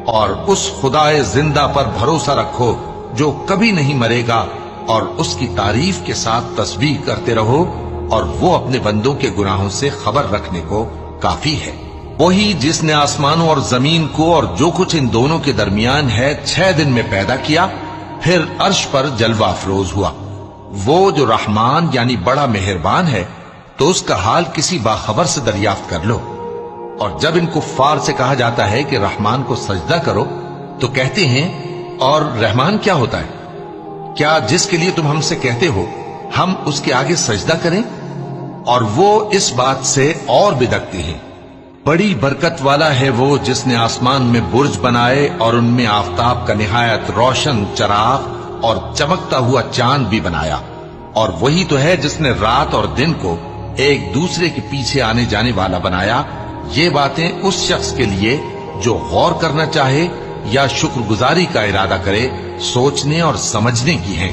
اور اس خدائے زندہ پر بھروسہ رکھو جو کبھی نہیں مرے گا، اور اس کی تعریف کے ساتھ تسبیح کرتے رہو، اور وہ اپنے بندوں کے گناہوں سے خبر رکھنے کو کافی ہے۔ وہی جس نے آسمانوں اور زمین کو اور جو کچھ ان دونوں کے درمیان ہے 6 دن میں پیدا کیا، پھر عرش پر جلوہ افروز ہوا۔ وہ جو رحمان یعنی بڑا مہربان ہے، تو اس کا حال کسی باخبر سے دریافت کر لو۔ اور جب ان کفار سے کہا جاتا ہے کہ رحمان کو سجدہ کرو، تو کہتے ہیں اور رحمان کیا ہوتا ہے؟ کیا جس کے لیے تم ہم سے کہتے ہو ہم اس کے آگے سجدہ کریں؟ اور وہ اس بات سے اور بدکتے ہیں۔ بڑی برکت والا ہے وہ جس نے آسمان میں برج بنائے اور ان میں آفتاب کا نہایت روشن چراغ اور چمکتا ہوا چاند بھی بنایا، اور وہی تو ہے جس نے رات اور دن کو ایک دوسرے کے پیچھے آنے جانے والا بنایا۔ یہ باتیں اس شخص کے لیے جو غور کرنا چاہے یا شکر گزاری کا ارادہ کرے، سوچنے اور سمجھنے کی ہیں۔